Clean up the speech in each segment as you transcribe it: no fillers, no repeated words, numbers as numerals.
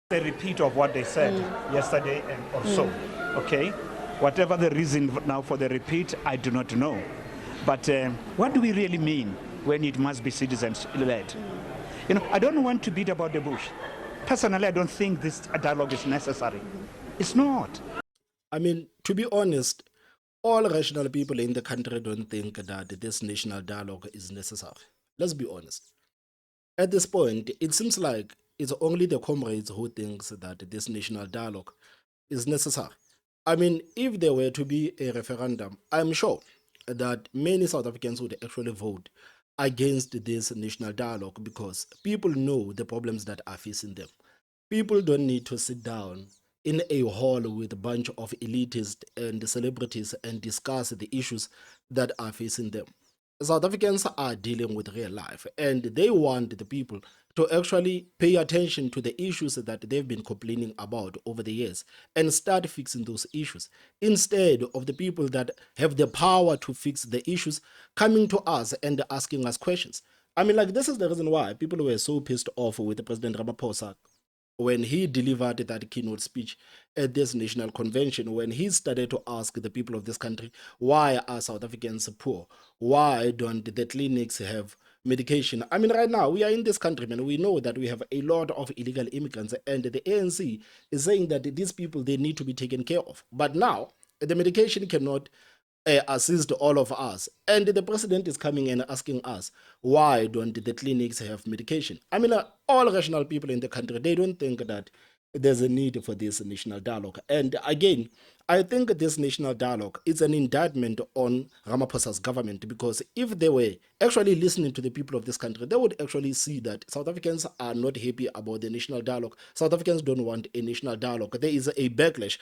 A repeat of what they said yesterday and or so, okay? Whatever the reason now for the repeat, I do not know. But what do we really mean when it must be citizens-led? You know, I don't want to beat about the bush. Personally, I don't think this dialogue is necessary. It's not. I mean, to be honest, all rational people in the country don't think that this national dialogue is necessary. Let's be honest. At this point, it seems like it's only the comrades who thinks that this national dialogue is necessary. I mean, if there were to be a referendum, I'm sure that many South Africans would actually vote against this national dialogue because people know the problems that are facing them. People don't need to sit down in a hall with a bunch of elitists and celebrities and discuss the issues that are facing them. South Africans are dealing with real life and they want the people to actually pay attention to the issues that they've been complaining about over the years and start fixing those issues instead of the people that have the power to fix the issues coming to us and asking us questions. I mean, like, this is the reason why people were so pissed off with President Ramaphosa when he delivered that keynote speech at this national convention, when he started to ask the people of this country, why are South Africans poor? Why don't the clinics have medication? I mean, right now, we are in this country, man. We know that we have a lot of illegal immigrants, and the ANC is saying that these people, they need to be taken care of. But now, the medication cannot assist all of us. And the president is coming and asking us, why don't the clinics have medication? I mean, all rational people in the country, they don't think that there's a need for this national dialogue. And again, I think this national dialogue is an indictment on Ramaphosa's government, because if they were actually listening to the people of this country, they would actually see that South Africans are not happy about the national dialogue. South Africans don't want a national dialogue. There is a backlash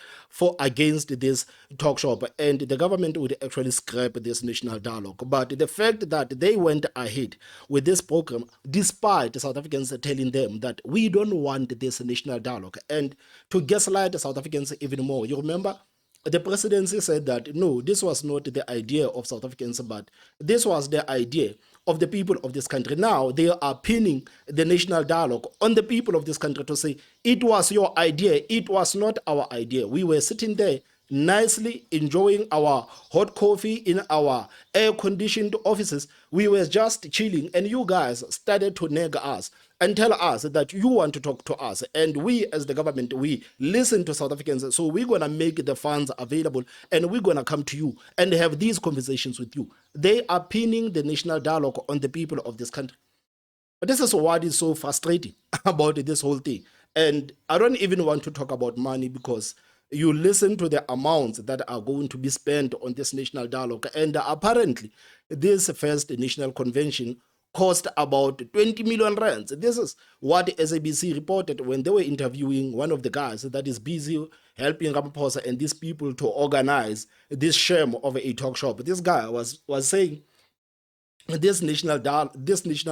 against this talk shop, and the government would actually scrap this national dialogue. But the fact that they went ahead with this program, despite South Africans telling them that we don't want this national dialogue, and to gaslight South Africans even more. You remember? The presidency said that, no, this was not the idea of South Africans, but this was the idea of the people of this country. Now they are pinning the national dialogue on the people of this country to say, it was your idea, it was not our idea. We were sitting there nicely enjoying our hot coffee in our air-conditioned offices. We were just chilling, and you guys started to nag us and tell us that you want to talk to us. And we, as the government, we listen to South Africans. So we're going to make the funds available, and we're going to come to you and have these conversations with you. They are pinning the national dialogue on the people of this country. But this is what is so frustrating about this whole thing. And I don't even want to talk about money, because you listen to the amounts that are going to be spent on this national dialogue. And apparently, this first national convention cost about 20 million rands. This is what SABC reported when they were interviewing one of the guys that is busy helping Ramaphosa and these people to organize this sham of a talk shop. This guy was saying this national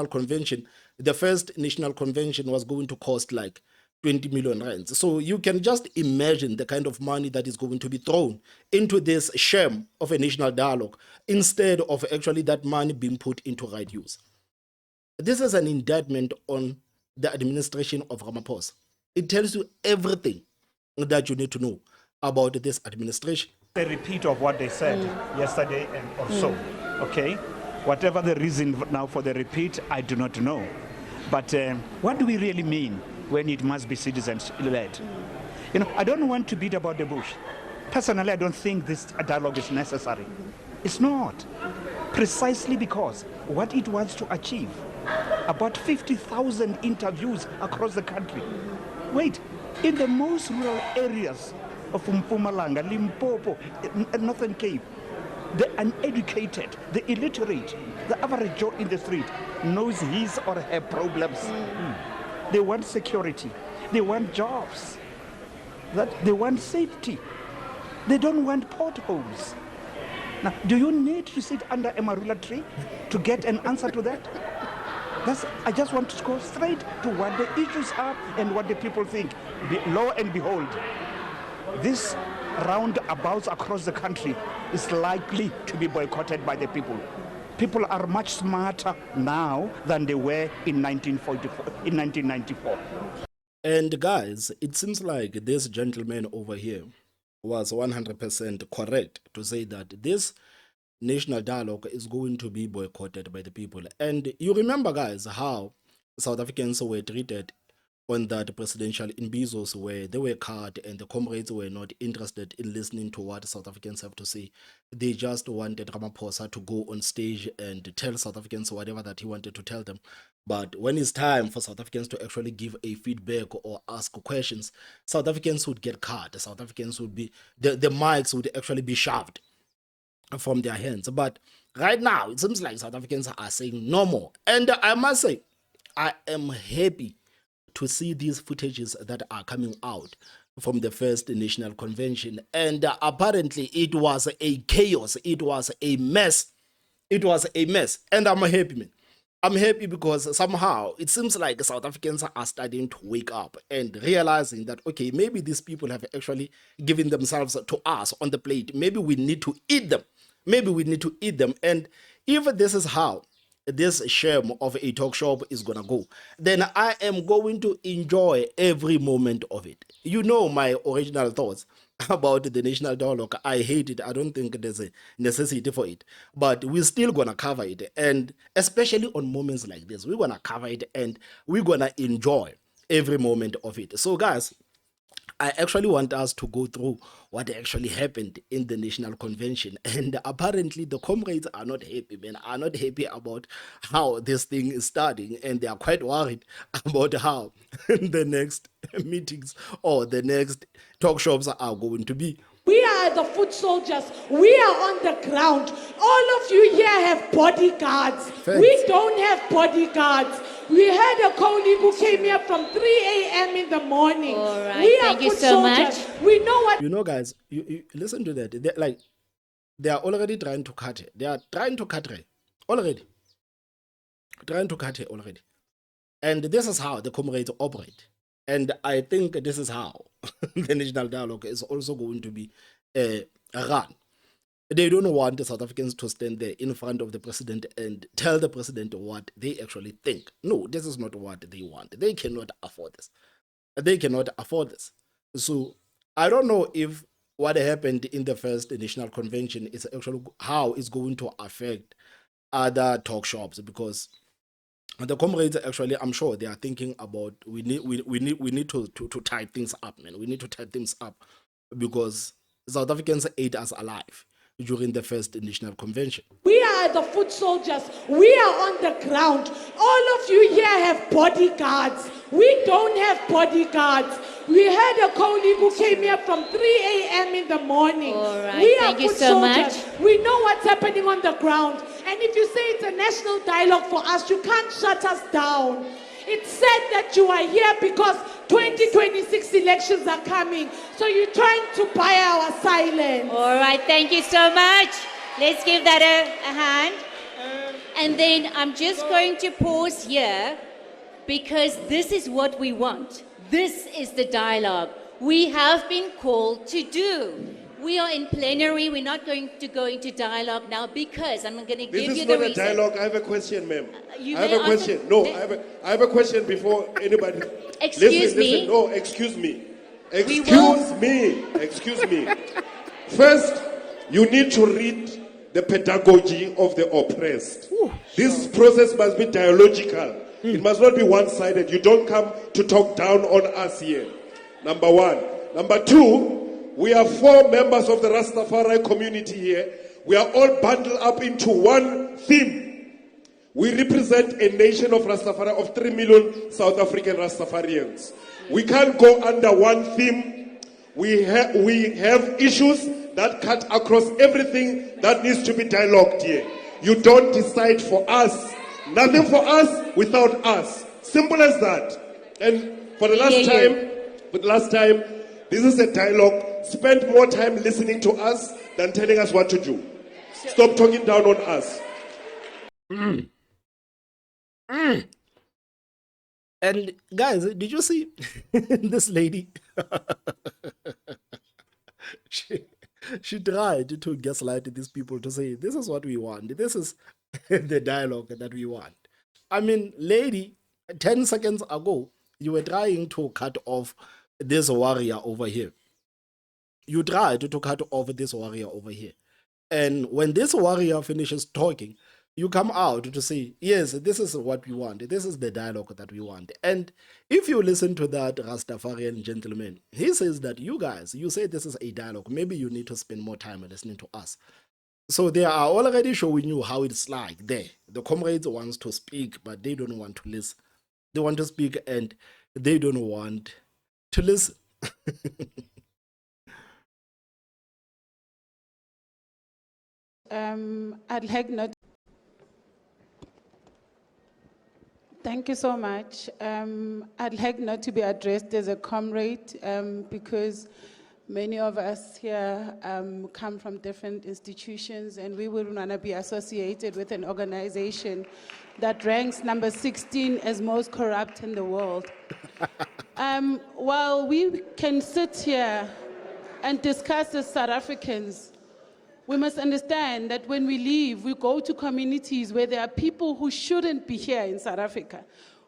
convention, the first national convention, was going to cost like 20 million rands. So you can just imagine the kind of money that is going to be thrown into this sham of a national dialogue instead of actually that money being put into right use. This is an indictment on the administration of Ramaphosa. It tells you everything that you need to know about this administration. A repeat of what they said yesterday and or so, okay? Whatever the reason now for the repeat, I do not know. But what do we really mean when it must be citizens-led? You know, I don't want to beat about the bush. Personally, I don't think this dialogue is necessary. It's not. Precisely because what it wants to achieve, about 50,000 interviews across the country. Wait, in the most rural areas of Mpumalanga, Limpopo, Northern Cape, the uneducated, the illiterate, the average Joe in the street knows his or her problems. They want security. They want jobs. They want safety. They don't want potholes. Now, do you need to sit under a marula tree to get an answer to that? I just want to go straight to what the issues are and what the people think. Lo and behold, this roundabouts across the country is likely to be boycotted by the people. People are much smarter now than they were in 1994. And guys, it seems like this gentleman over here was 100% correct to say that this national dialogue is going to be boycotted by the people. And you remember, guys, how South Africans were treated on that presidential imbizos where they were cut and the comrades were not interested in listening to what South Africans have to say. They just wanted Ramaphosa to go on stage and tell South Africans whatever that he wanted to tell them. But when it's time for South Africans to actually give a feedback or ask questions, South Africans would get cut. South Africans would be, the mics would actually be shoved from their hands. But right now, it seems like South Africans are saying no more. And I must say, I am happy to see these footages that are coming out from the first national convention. And apparently, it was a chaos. It was a mess. It was a mess. And I'm happy, man. I'm happy because somehow it seems like South Africans are starting to wake up and realizing that, okay, maybe these people have actually given themselves to us on the plate. Maybe we need to eat them. Maybe we need to eat them. And if this is how this shame of a talk shop is going to go, then I am going to enjoy every moment of it. You know my original thoughts about the national dialogue. I hate it. I don't think there's a necessity for it. But we're still going to cover it. And especially on moments like this, we're going to cover it and we're going to enjoy every moment of it. So, guys, I actually want us to go through what actually happened in the national convention. And apparently the comrades are not happy, man, are not happy about how this thing is starting. And they are quite worried about how the next meetings or the next talk shops are going to be. We are the foot soldiers. We are on the ground. All of you here have bodyguards. Thanks. We don't have bodyguards. We had a colleague who came here from 3 a.m. in the morning. All right, we thank are you foot so soldiers. much. We know what. You know, guys, you listen to that. They are already trying to cut it. They are trying to cut it already. Trying to cut it already. And this is how the comrades operate. And I think this is how the national dialogue is also going to be run. They don't want the South Africans to stand there in front of the president and tell the president what they actually think. No, this is not what they want. They cannot afford this. They cannot afford this. So I don't know if what happened in the first national convention is actually how it's going to affect other talk shops, because the comrades actually, I'm sure they are thinking about we need to tie things up, man. We need to tie things up because South Africans ate us alive during the first national convention. We are the foot soldiers. We are on the ground. All of you here have bodyguards. We don't have bodyguards. We had a colleague who came here from 3 a.m. in the morning. All right, we are thank you foot so soldiers. much. We know what's happening on the ground. And if you say it's a national dialogue for us, you can't shut us down. It's said that you are here because 2026 elections are coming. So you're trying to buy our silence. All right, thank you so much. Let's give that a hand. And then I'm just going to pause here because this is what we want. This is the dialogue we have been called to do. We are in plenary. We're not going to go into dialogue now because I'm going to give This you is the not a reason. dialogue. I have a question, ma'am. You I have may a answer- question. No, may- I have a question before anybody. Excuse me? Listen. No, excuse me. We will- Excuse me. First, you need to read the pedagogy of the oppressed. This process must be dialogical. It must not be one-sided. You don't come to talk down on us here. Number one. Number two, we are 4 members of the Rastafari community here. We are all bundled up into one theme. We represent a nation of Rastafari of 3 million South African Rastafarians. We can't go under one theme. We have issues that cut across everything that needs to be dialogued here. You don't decide for us. Nothing for us without us. Simple as that. And for the last time, this is a dialogue. Spend more time listening to us than telling us what to do. Stop talking down on us. And guys, did you see this lady? she tried to gaslight these people to say, this is what we want. This is the dialogue that we want. I mean, lady, 10 seconds ago, You were trying to cut off this warrior over here. You tried to cut off this warrior over here. And when this warrior finishes talking, you come out to say, yes, this is what we want. This is the dialogue that we want. And if you listen to that Rastafarian gentleman, he says that you guys, you say this is a dialogue. Maybe you need to spend more time listening to us. So they are already showing you how it's like there. The comrades wants to speak, but they don't want to listen. They want to speak and they don't want to listen. I'd like not. Thank you so much. I'd like not to be addressed as a comrade because many of us here come from different institutions and we wouldn't want to be associated with an organization that ranks number 16 as most corrupt in the world. While we can sit here and discuss as South Africans, we must understand that when we leave, we go to communities where there are people who shouldn't be here in South Africa,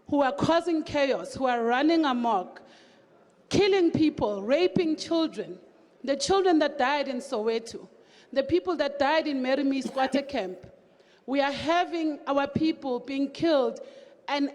who are causing chaos, who are running amok, killing people, raping children, the children that died in Soweto, the people that died in Merimi squatter camp. We are having our people being killed and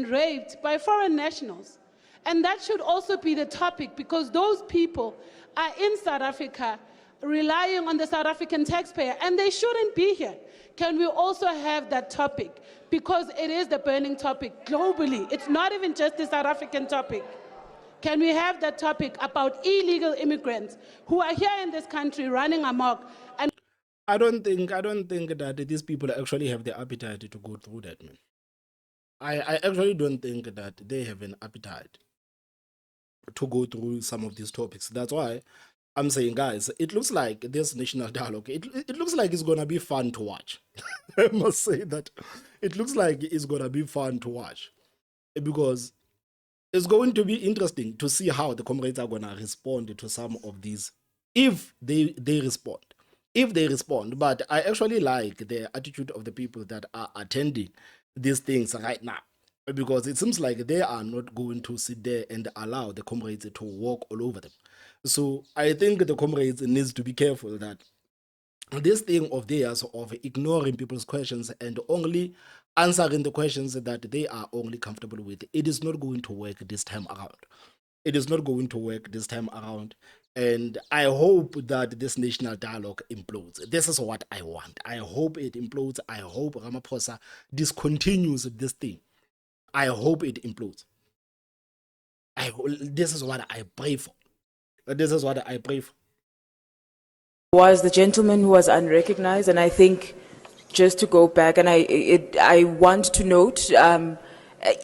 raped by foreign nationals. And that should also be the topic because those people are in South Africa relying on the South African taxpayer, and they shouldn't be here. Can we also have that topic? Because it is the burning topic globally. It's not even just the South African topic. Can we have that topic about illegal immigrants who are here in this country running amok? And I don't think that these people actually have the appetite to go through that, man. I actually don't think that they have an appetite to go through some of these topics. That's why I'm saying, guys, it looks like this national dialogue, it looks like it's going to be fun to watch. I must say that it looks like it's going to be fun to watch because it's going to be interesting to see how the comrades are going to respond to some of these, if they respond. If they respond, but I actually like the attitude of the people that are attending these things right now, because it seems like they are not going to sit there and allow the comrades to walk all over them. So I think the comrades needs to be careful that this thing of theirs of ignoring people's questions and only answering the questions that they are only comfortable with, it is not going to work this time around. It is not going to work this time around. And I hope that this national dialogue implodes. This is what I want. I hope it implodes. I hope Ramaphosa discontinues this thing. I hope it implodes. This is what I pray for. This is what I pray for. Was the gentleman who was unrecognized, and I think just to go back, and I want to note,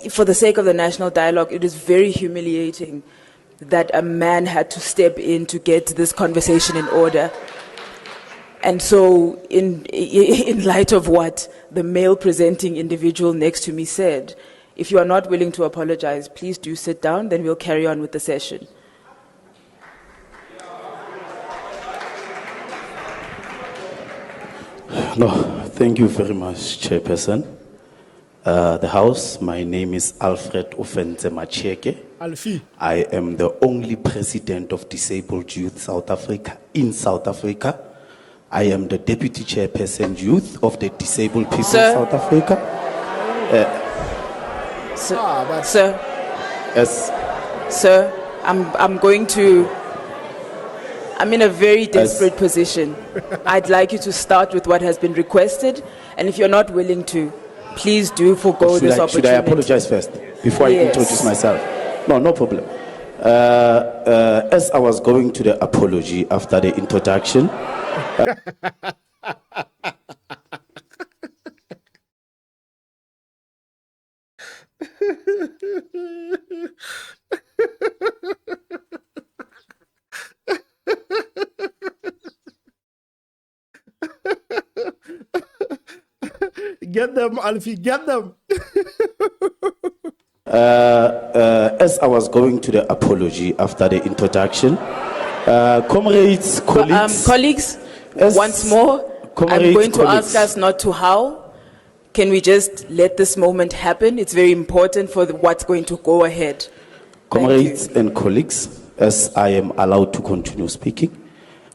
for the sake of the national dialogue, it is very humiliating that a man had to step in to get this conversation in order. And so in light of what the male presenting individual next to me said, if you are not willing to apologize, please do sit down, then we'll carry on with the session. No, thank you very much, Chairperson. The House, my name is Alfred Ofenze Macheke. Alfie. I am the only president of Disabled Youth South Africa in South Africa. I am the deputy chairperson youth of the Disabled People South Africa. Sir. Yes. Sir, I'm in a very desperate position. I'd like you to start with what has been requested, and if you're not willing to, please do forgo this opportunity. Should I apologize first before I introduce myself? No problem. As I was going to the apology after the introduction. Get them, Alfie, get them. As I was going to the apology after the introduction, comrades, colleagues. Colleagues, once more, I'm going to ask us not to howl. can we just let this moment happen? It's very important for what's going to go ahead. Thank you. Comrades and colleagues, as I am allowed to continue speaking,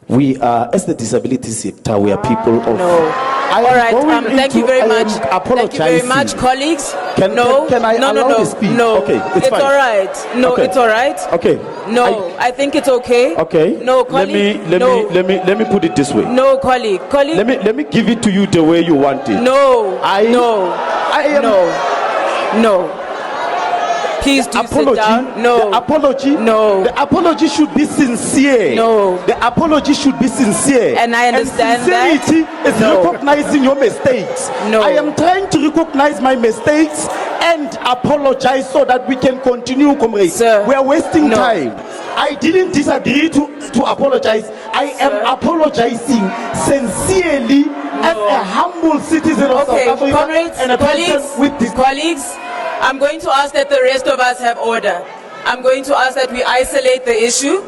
we are, as the disability sector, we are people of... No. I am All right, going thank you into- very I am much. Thank you very apologizing. much, colleagues. Can I allow to speak? No, Okay, it's fine. all right. No, Okay. it's all right. Okay. No, I think it's okay. Okay. No, colleague. Let me put it this way. No, colleague. Colleague. Let me give it to you the way you want it. No. I am No. Please do sit down. No. The apology. No. The apology should be sincere. No. The apology should be sincere. And I understand that. Sincerity is No. recognizing your mistakes. No. I am trying to recognize my mistakes and apologize so that we can continue, comrades. Sir. We are wasting No. time. I didn't disagree to apologize. I am apologizing sincerely as a humble citizen of Okay, South Africa comrades, and a person with this. colleagues, I'm going to ask that the rest of us have order. I'm going to ask that we isolate the issue.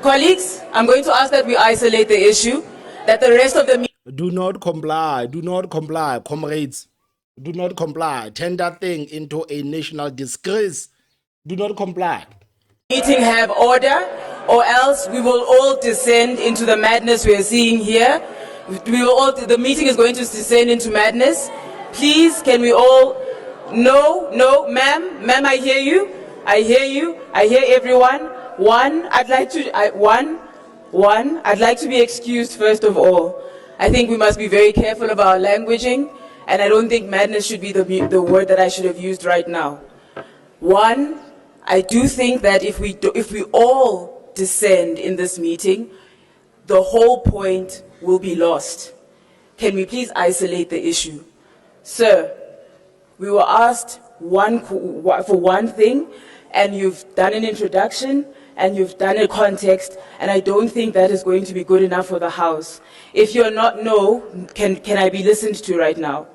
Colleagues, I'm going to ask that we isolate the issue, that the rest of the Do not comply, comrades. Do not comply. Turn that thing into a national disgrace. Do not comply. meeting have order, or else we will all descend into the madness we are seeing here. The meeting is going to descend into madness. Please, can we all... No, ma'am, I hear you. I hear everyone. I'd like to be excused first of all. I think we must be very careful of our languaging, and I don't think madness should be the word that I should have used right now. I do think that if we all descend in this meeting, the whole point will be lost. Can we please isolate the issue? Sir, we were asked for one thing, and you've done an introduction, and you've done a context, and I don't think that is going to be good enough for the House. If you're not, can I be listened to right now?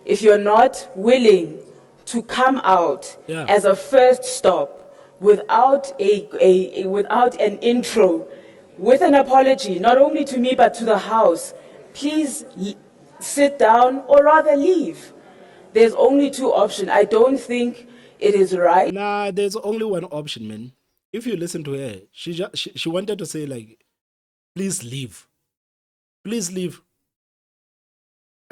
If you're not willing to come out as a first stop without an intro, with an apology, not only to me but to the House, please sit down or rather leave. There's only two options. I don't think it is right. Nah, there's only one option, man. If you listen to her, she wanted to say like, please leave. Please leave.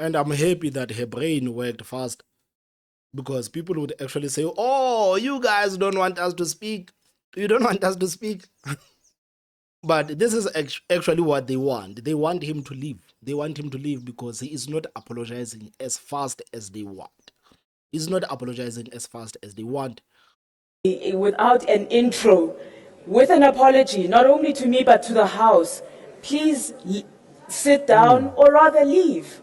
And I'm happy that her brain worked fast, because people would actually say, oh, you guys don't want us to speak. You don't want us to speak. But this is actually what they want. They want him to leave. They want him to leave because he is not apologizing as fast as they want. He's not apologizing as fast as they want. Without an intro, with an apology, not only to me but to the House, please sit down or rather leave.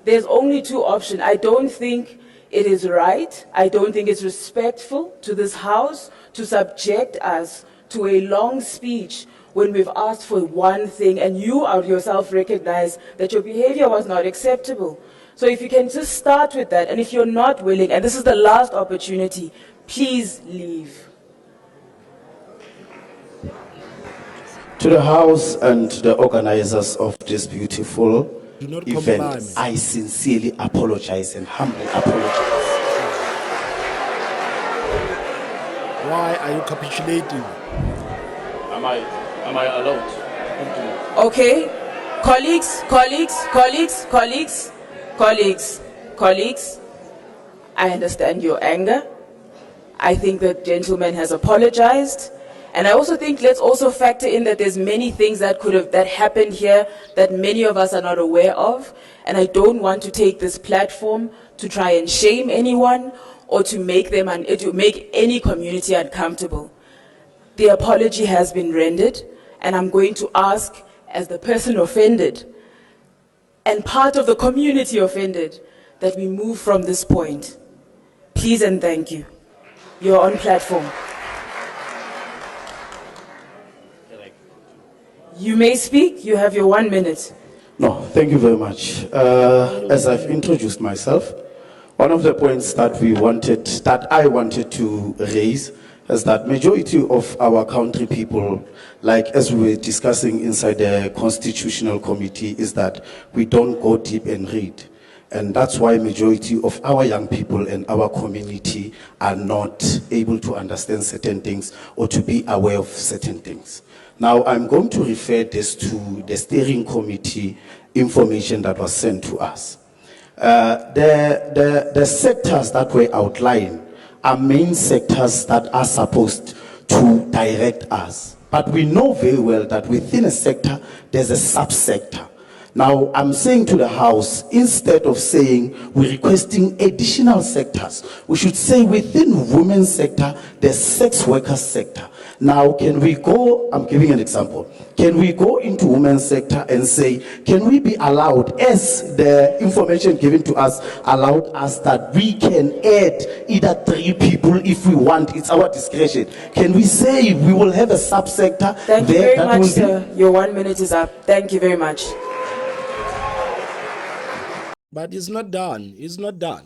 There's only two options. I don't think it is right. I don't think it's respectful to this House to subject us to a long speech when we've asked for one thing and you yourself recognize that your behavior was not acceptable. So if you can just start with that, and if you're not willing, and this is the last opportunity, please leave. To the House and the organizers of this beautiful Do not event, comply, I sincerely apologize and humbly apologize. Why are you capitulating? Am I allowed? Okay, colleagues, I understand your anger. I think the gentleman has apologized. And I also think let's also factor in that there's many things that happened here that many of us are not aware of. And I don't want to take this platform to try and shame anyone or to make any community uncomfortable. The apology has been rendered, and I'm going to ask, as the person offended and part of the community offended, that we move from this point. Please and thank you. You're on platform. You may speak. You have your 1 minute. No, thank you very much. As I've introduced myself, one of the points that I wanted to raise is that majority of our country people, like as we were discussing inside the Constitutional Committee, is that we don't go deep and read. And that's why majority of our young people and our community are not able to understand certain things or to be aware of certain things. Now, I'm going to refer this to the steering committee information that was sent to us. The sectors that were outlined are main sectors that are supposed to direct us. But we know very well that within a sector, there's a subsector. Now, I'm saying to the House, instead of saying we're requesting additional sectors, we should say within women's sector, the sex worker sector. Now, can we go, I'm giving an example, can we go into women's sector and say, can we be allowed, as the information given to us allowed us that we can add either 3 people if we want, it's our discretion. Can we say we will have a subsector? Thank you there very that much, will be- sir. Your 1 minute is up. Thank you very much. But it's not done. It's not done.